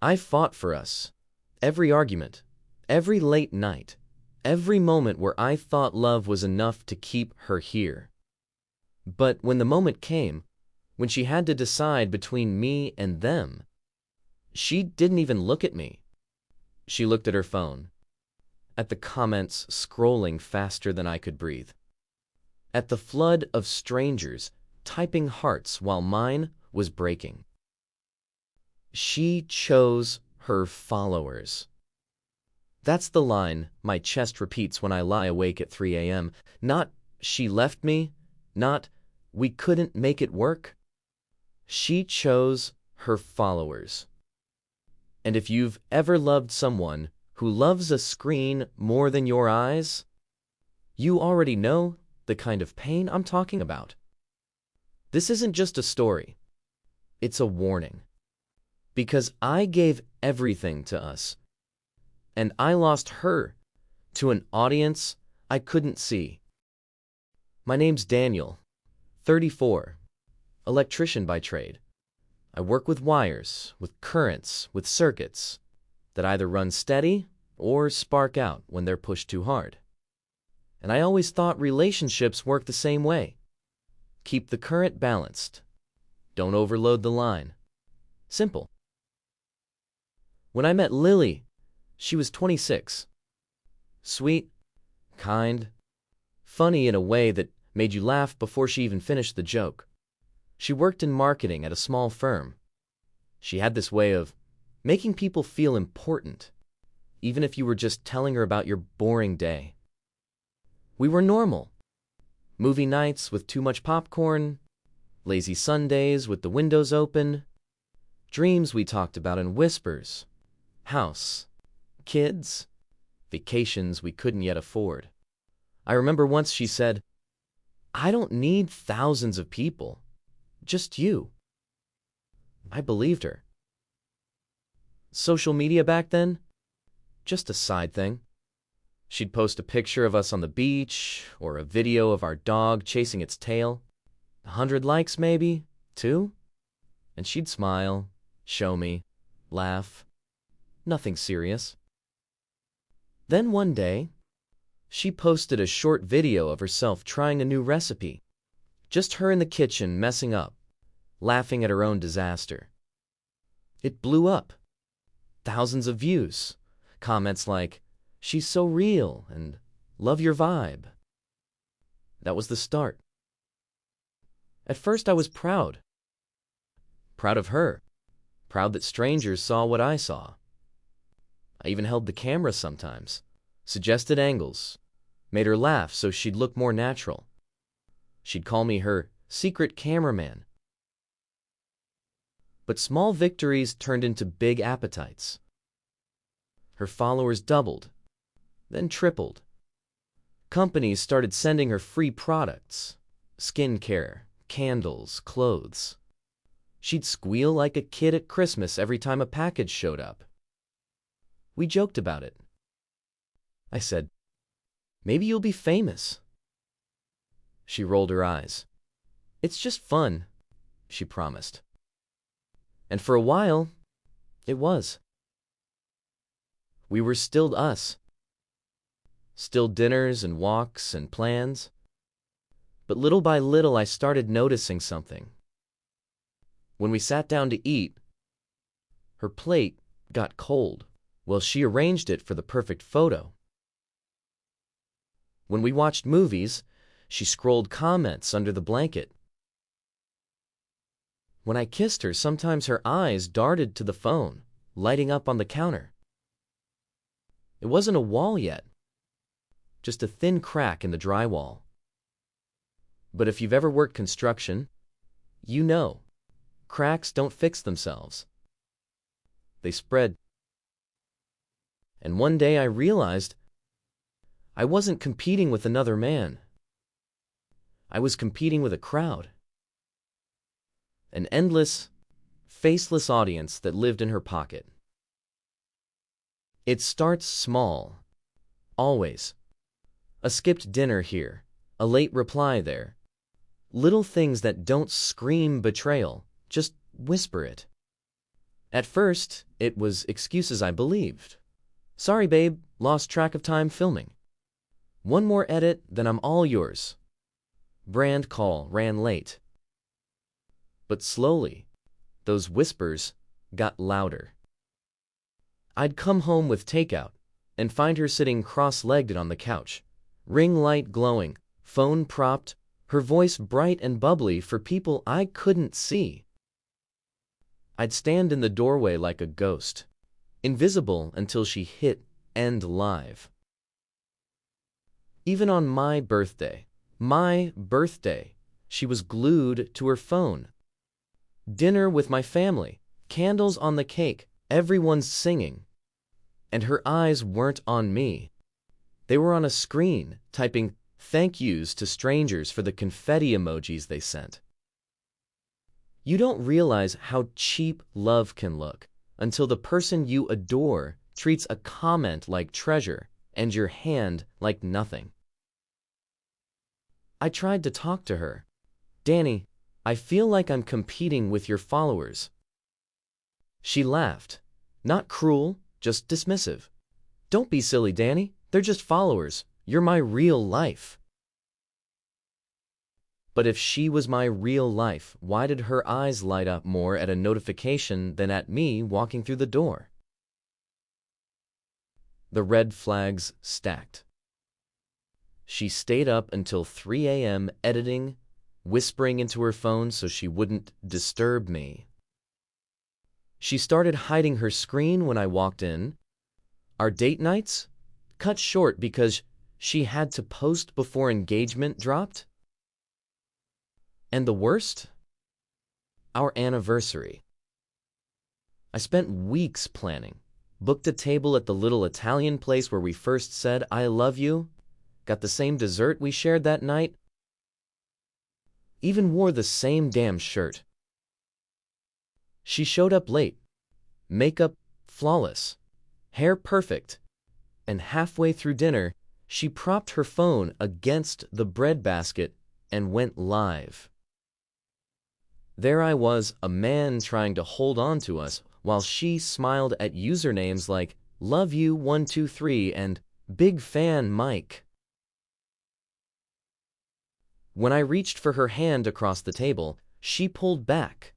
I fought for us. Every argument, every late night, every moment where I thought love was enough to keep her here. But when the moment came, when she had to decide between me and them, she didn't even look at me. She looked at her phone, at the comments scrolling faster than I could breathe, at the flood of strangers typing hearts while mine was breaking. She chose her followers. That's the line my chest repeats when I lie awake at 3 a.m. Not, she left me, not, we couldn't make it work. She chose her followers. And if you've ever loved someone who loves a screen more than your eyes, you already know the kind of pain I'm talking about. This isn't just a story. It's a warning. Because I gave everything to us, and I lost her to an audience I couldn't see. My name's Daniel, 34, electrician by trade. I work with wires, with currents, with circuits that either run steady or spark out when they're pushed too hard. And I always thought relationships work the same way. Keep the current balanced. Don't overload the line. Simple. When I met Lily, she was 26. Sweet, kind, funny in a way that made you laugh before she even finished the joke. She worked in marketing at a small firm. She had this way of making people feel important, even if you were just telling her about your boring day. We were normal. Movie nights with too much popcorn, lazy Sundays with the windows open, dreams we talked about in whispers, house, kids, vacations we couldn't yet afford. I remember once she said, "I don't need thousands of people, just you." I believed her. Social media back then? Just a side thing. She'd post a picture of us on the beach, or a video of our dog chasing its tail. 100 likes maybe, 2? And she'd smile, show me, laugh. Nothing serious. Then one day, she posted a short video of herself trying a new recipe. Just her in the kitchen messing up, laughing at her own disaster. It blew up. Thousands of views. Comments like, "She's so real," and "Love your vibe." That was the start. At first I was proud. Proud of her. Proud that strangers saw what I saw. I even held the camera sometimes, suggested angles, made her laugh so she'd look more natural. She'd call me her secret cameraman. But small victories turned into big appetites. Her followers doubled, then tripled. Companies started sending her free products, skincare, candles, clothes. She'd squeal like a kid at Christmas every time a package showed up. We joked about it. I said, "Maybe you'll be famous." She rolled her eyes. "It's just fun," she promised. And for a while, it was. We were still us. Still dinners and walks and plans. But little by little I started noticing something. When we sat down to eat, her plate got cold while she arranged it for the perfect photo. When we watched movies, she scrolled comments under the blanket. When I kissed her, sometimes her eyes darted to the phone, lighting up on the counter. It wasn't a wall yet, just a thin crack in the drywall. But if you've ever worked construction, you know, cracks don't fix themselves. They spread. And one day I realized I wasn't competing with another man. I was competing with a crowd. An endless, faceless audience that lived in her pocket. It starts small, always. A skipped dinner here, a late reply there. Little things that don't scream betrayal, just whisper it. At first, it was excuses I believed. Sorry, babe, lost track of time filming. One more edit, then I'm all yours. Brand call ran late. But slowly, those whispers got louder. I'd come home with takeout and find her sitting cross-legged on the couch, ring light glowing, phone propped, her voice bright and bubbly for people I couldn't see. I'd stand in the doorway like a ghost, invisible until she hit end live. Even on my birthday, she was glued to her phone. Dinner with my family, candles on the cake, everyone's singing. And her eyes weren't on me. They were on a screen, typing thank yous to strangers for the confetti emojis they sent. You don't realize how cheap love can look until the person you adore treats a comment like treasure and your hand like nothing. I tried to talk to her. Danny, I feel like I'm competing with your followers. She laughed. Not cruel, just dismissive. Don't be silly, Danny. They're just followers. You're my real life. But if she was my real life, why did her eyes light up more at a notification than at me walking through the door? The red flags stacked. She stayed up until 3 a.m. editing, whispering into her phone so she wouldn't disturb me. She started hiding her screen when I walked in. Our date nights cut short because she had to post before engagement dropped. And the worst? Our anniversary. I spent weeks planning, booked a table at the little Italian place where we first said I love you, got the same dessert we shared that night, even wore the same damn shirt. She showed up late, makeup flawless, hair perfect, and halfway through dinner, she propped her phone against the breadbasket and went live. There I was, a man trying to hold on to us, while she smiled at usernames like Love You 123 and Big Fan Mike. When I reached for her hand across the table, she pulled back.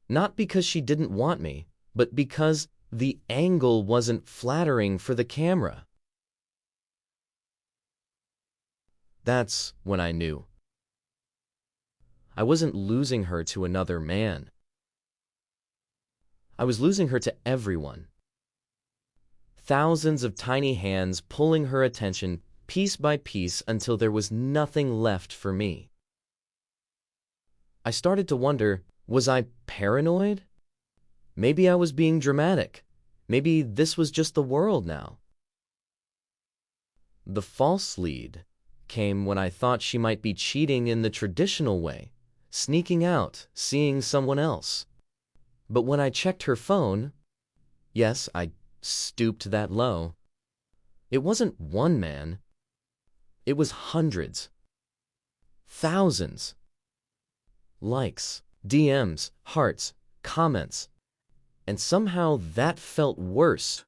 Not because she didn't want me, but because the angle wasn't flattering for the camera. That's when I knew. I wasn't losing her to another man. I was losing her to everyone. Thousands of tiny hands pulling her attention piece by piece until there was nothing left for me. I started to wonder, was I paranoid? Maybe I was being dramatic. Maybe this was just the world now. The false lead came when I thought she might be cheating in the traditional way, sneaking out, seeing someone else. But when I checked her phone, yes, I stooped that low, it wasn't one man. It was hundreds, thousands. Likes, DMs, hearts, comments. And somehow that felt worse.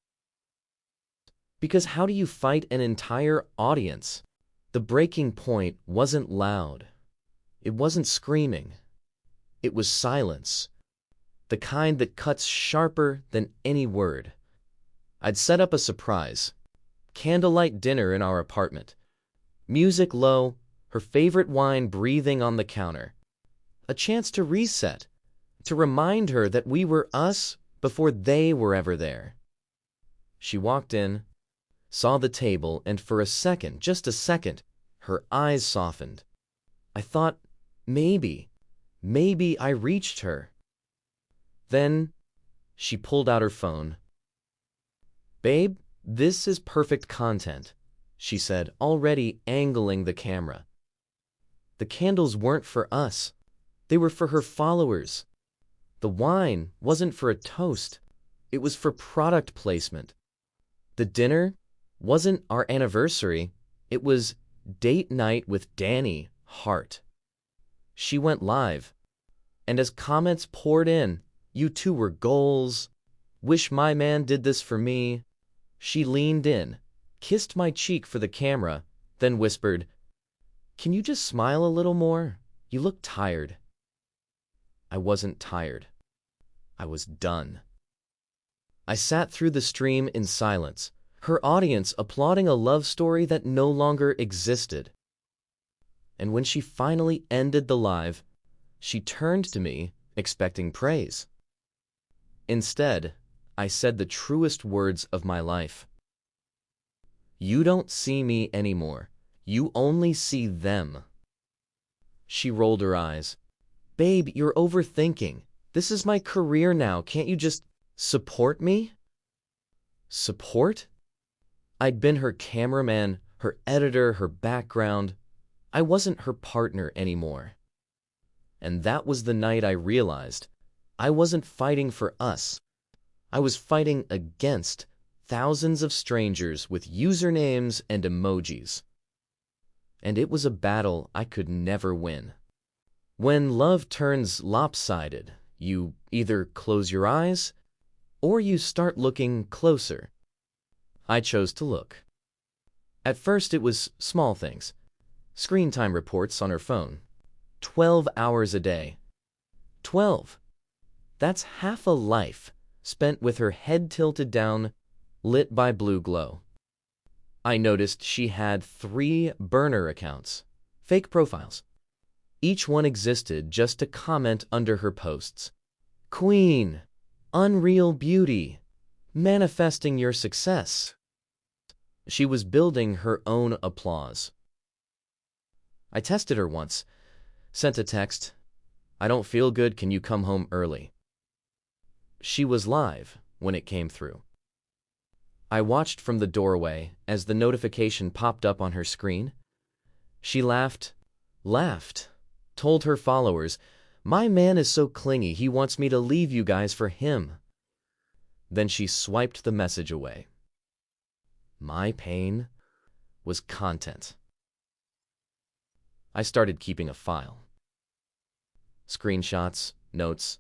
Because how do you fight an entire audience? The breaking point wasn't loud. It wasn't screaming. It was silence. The kind that cuts sharper than any word. I'd set up a surprise. Candlelight dinner in our apartment. Music low, her favorite wine breathing on the counter. A chance to reset, to remind her that we were us before they were ever there. She walked in, saw the table, and for a second, just a second, her eyes softened. I thought, maybe I reached her. Then she pulled out her phone. Babe, this is perfect content, she said, already angling the camera. The candles weren't for us. They were for her followers. The wine wasn't for a toast. It was for product placement. The dinner wasn't our anniversary. It was date night with Danny Hart. She went live. And as comments poured in, You two were goals. Wish my man did this for me. She leaned in, kissed my cheek for the camera, then whispered, "Can you just smile a little more? You look tired." I wasn't tired. I was done. I sat through the stream in silence, her audience applauding a love story that no longer existed. And when she finally ended the live, she turned to me, expecting praise. Instead, I said the truest words of my life. "You don't see me anymore. You only see them." She rolled her eyes. "Babe, you're overthinking. This is my career now. Can't you just support me?" Support? I'd been her cameraman, her editor, her background. I wasn't her partner anymore. And that was the night I realized I wasn't fighting for us. I was fighting against thousands of strangers with usernames and emojis. And it was a battle I could never win. When love turns lopsided, you either close your eyes or you start looking closer. I chose to look. At first it was small things. Screen time reports on her phone. 12 hours a day. 12. That's half a life spent with her head tilted down, lit by blue glow. I noticed she had 3 burner accounts, fake profiles. Each one existed just to comment under her posts. "Queen, unreal beauty, manifesting your success." She was building her own applause. I tested her once, sent a text, "I don't feel good, can you come home early?" She was live when it came through. I watched from the doorway as the notification popped up on her screen. She laughed, told her followers, "My man is so clingy, he wants me to leave you guys for him." Then she swiped the message away. My pain was content. I started keeping a file. Screenshots, notes.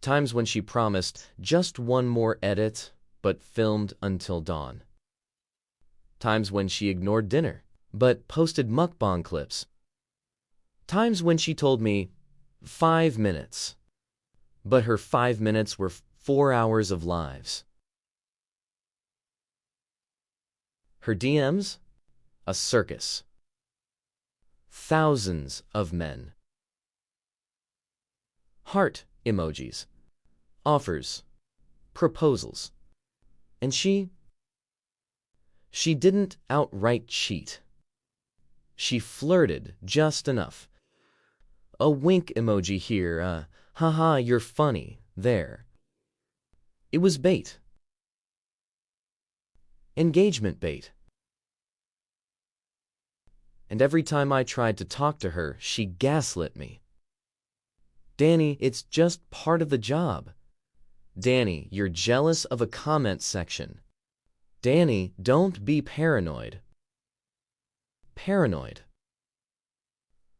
Times when she promised just one more edit, but filmed until dawn. Times when she ignored dinner, but posted mukbang clips. Times when she told me 5 minutes, but her 5 minutes were 4 hours of lives. Her DMs? A circus. Thousands of men. Heart emojis. Offers. Proposals. And she didn't outright cheat. She flirted just enough. A wink emoji here, haha, you're funny, there. It was bait. Engagement bait. And every time I tried to talk to her, she gaslit me. "Danny, it's just part of the job. Danny, you're jealous of a comment section. Danny, don't be paranoid." Paranoid.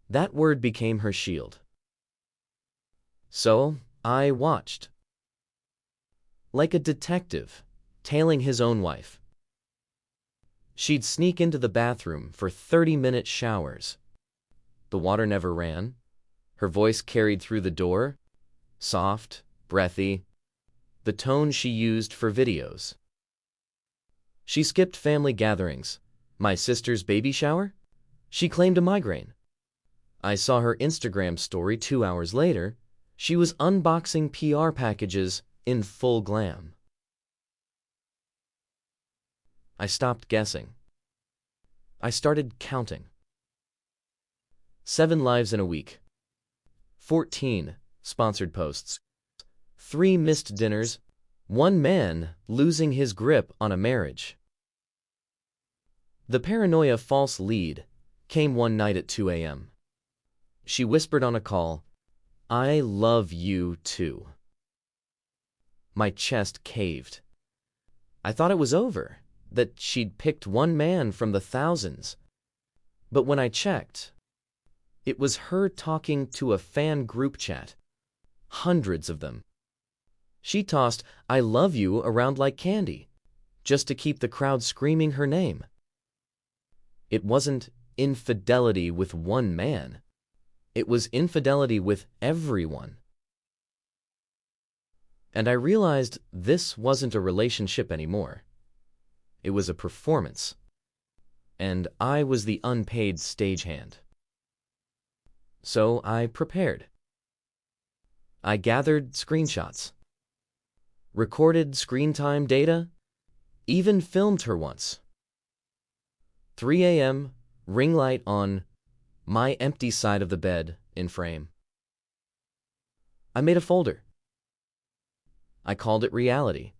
That word became her shield. So I watched. Like a detective, tailing his own wife. She'd sneak into the bathroom for 30-minute showers. The water never ran. Her voice carried through the door, soft, breathy, the tone she used for videos. She skipped family gatherings. My sister's baby shower? She claimed a migraine. I saw her Instagram story 2 hours later. She was unboxing PR packages in full glam. I stopped guessing. I started counting. 7 lives in a week. 14 sponsored posts. 3 missed dinners. 1 man losing his grip on a marriage. The paranoia false lead came one night at 2 a.m. She whispered on a call, "I love you too." My chest caved. I thought it was over, that she'd picked 1 man from the thousands. But when I checked, it was her talking to a fan group chat. hundreds of them. She tossed "I love you" around like candy, just to keep the crowd screaming her name. It wasn't infidelity with one man. It was infidelity with everyone. And I realized this wasn't a relationship anymore. It was a performance. And I was the unpaid stagehand. So I prepared. I gathered screenshots, recorded screen time data, even filmed her once. 3 a.m., ring light on, my empty side of the bed in frame. I made a folder. I called it reality.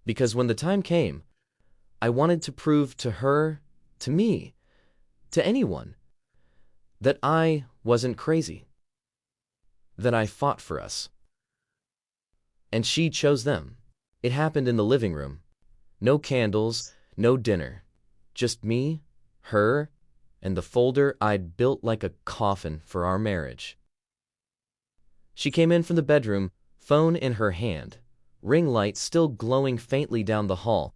Because when the time came, I wanted to prove to her, to me, to anyone, that I wasn't crazy, that I fought for us. And she chose them. It happened in the living room. No candles, no dinner. Just me, her, and the folder I'd built like a coffin for our marriage. She came in from the bedroom, phone in her hand, ring light still glowing faintly down the hall.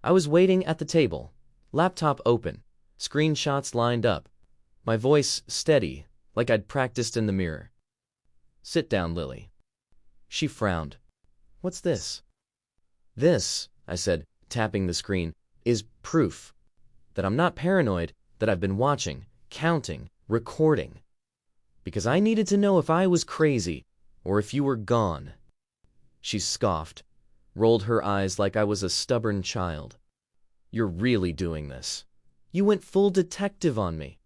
I was waiting at the table, laptop open, screenshots lined up, my voice steady, like I'd practiced in the mirror. "Sit down, Lily." She frowned. "What's this?" "This," I said, tapping the screen, "is proof that I'm not paranoid, that I've been watching, counting, recording. Because I needed to know if I was crazy or if you were gone." She scoffed, rolled her eyes like I was a stubborn child. "You're really doing this. You went full detective on me."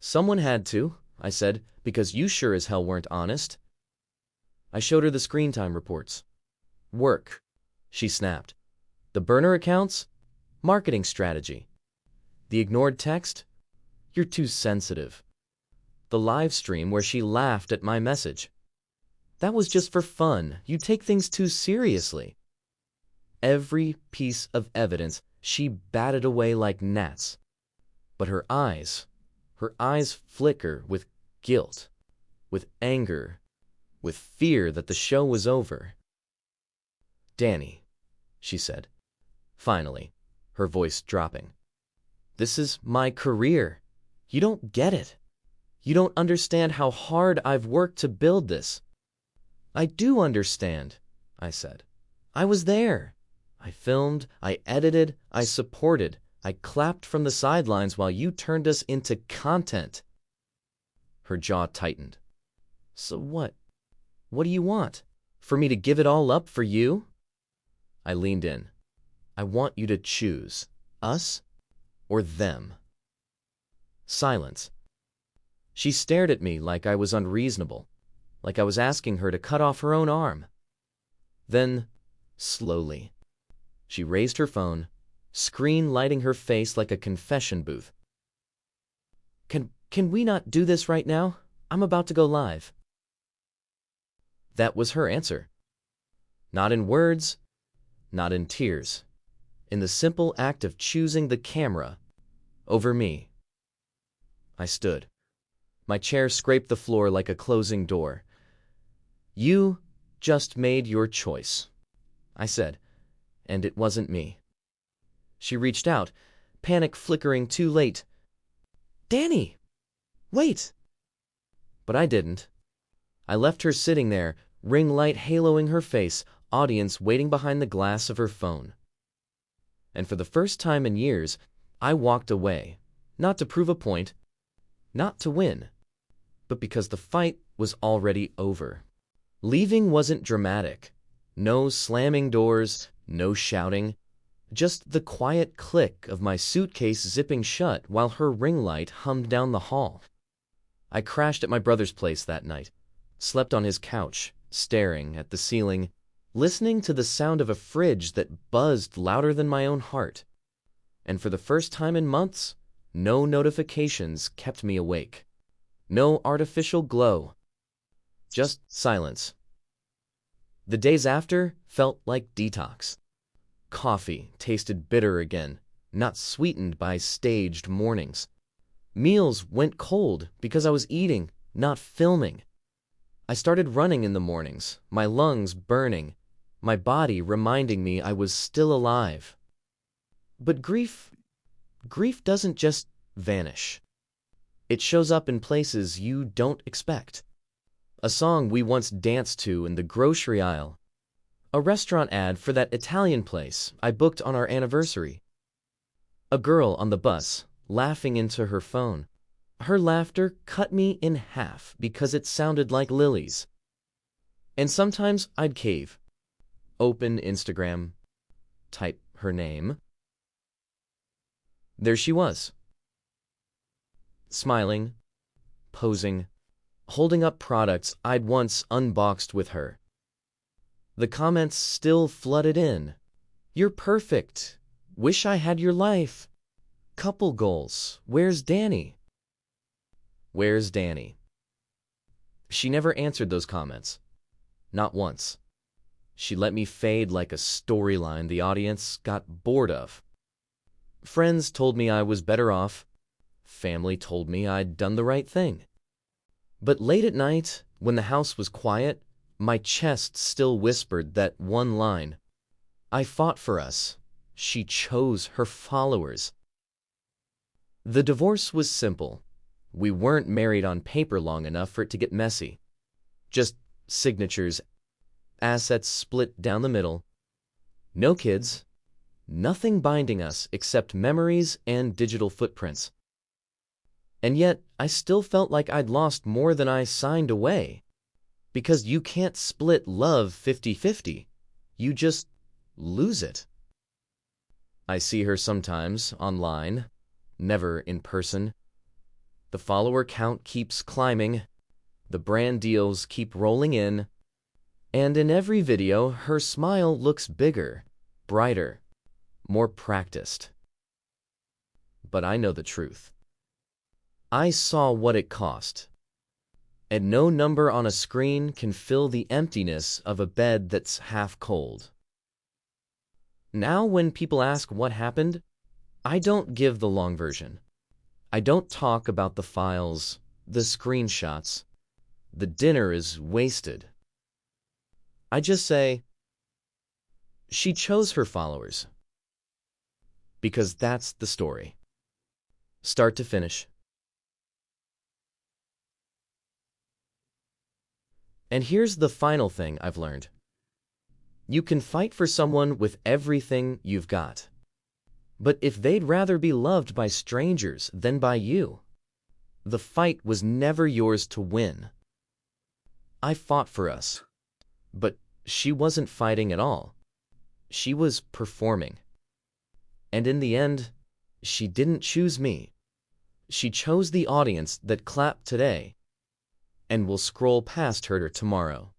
"Someone had to," I said, "because you sure as hell weren't honest." I showed her the screen time reports. "Work," she snapped. "The burner accounts? Marketing strategy. The ignored text? You're too sensitive. The live stream where she laughed at my message. That was just for fun. You take things too seriously." Every piece of evidence she batted away like gnats. But her eyes flicker with guilt, with anger, with fear that the show was over. "Danny," she said, finally, her voice dropping. "This is my career. You don't get it. You don't understand how hard I've worked to build this." "I do understand," I said. "I was there. I filmed, I edited, I supported, I clapped from the sidelines while you turned us into content." Her jaw tightened. "So what? What do you want? For me to give it all up for you?" I leaned in. "I want you to choose us or them." Silence. She stared at me like I was unreasonable, like I was asking her to cut off her own arm. Then, slowly, she raised her phone, screen lighting her face like a confession booth. Can we not do this right now? I'm about to go live." That was her answer. Not in words, not in tears. In the simple act of choosing the camera over me. I stood. My chair scraped the floor like a closing door. "You just made your choice," I said, "and it wasn't me." She reached out, panic flickering too late. "Danny, wait!" But I didn't. I left her sitting there, ring light haloing her face, audience waiting behind the glass of her phone. And for the first time in years, I walked away, not to prove a point, not to win, but because the fight was already over. Leaving wasn't dramatic. No slamming doors, no shouting, just the quiet click of my suitcase zipping shut while her ring light hummed down the hall. I crashed at my brother's place that night, slept on his couch, staring at the ceiling, listening to the sound of a fridge that buzzed louder than my own heart. And for the first time in months, no notifications kept me awake. No artificial glow. Just silence. The days after felt like detox. Coffee tasted bitter again, not sweetened by staged mornings. Meals went cold because I was eating, not filming. I started running in the mornings, my lungs burning, my body reminding me I was still alive. But grief doesn't just vanish. It shows up in places you don't expect. A song we once danced to in the grocery aisle. A restaurant ad for that Italian place I booked on our anniversary. A girl on the bus, laughing into her phone. Her laughter cut me in half because it sounded like Lily's. And sometimes I'd cave. Open Instagram. Type her name. There she was. Smiling, posing, holding up products I'd once unboxed with her. The comments still flooded in. You're perfect. Wish I had your life. Couple goals. Where's Danny? Where's Danny? She never answered those comments. Not once. She let me fade like a storyline the audience got bored of. Friends told me I was better off. Family told me I'd done the right thing. But late at night, when the house was quiet, my chest still whispered that one line. I fought for us. She chose her followers. The divorce was simple. We weren't married on paper long enough for it to get messy. Just signatures, assets split down the middle. No kids. Nothing binding us except memories and digital footprints. And yet, I still felt like I'd lost more than I signed away. Because you can't split love 50-50. You just lose it. I see her sometimes online, never in person. The follower count keeps climbing. The brand deals keep rolling in. And in every video, her smile looks bigger, brighter, more practiced. But I know the truth. I saw what it cost. And no number on a screen can fill the emptiness of a bed that's half cold. Now when people ask what happened, I don't give the long version. I don't talk about the files, the screenshots. The dinner is wasted. I just say, she chose her followers. Because that's the story. Start to finish. And here's the final thing I've learned. You can fight for someone with everything you've got. But if they'd rather be loved by strangers than by you, the fight was never yours to win. I fought for us, but she wasn't fighting at all. She was performing. And in the end, she didn't choose me. She chose the audience that clapped today and will scroll past her tomorrow.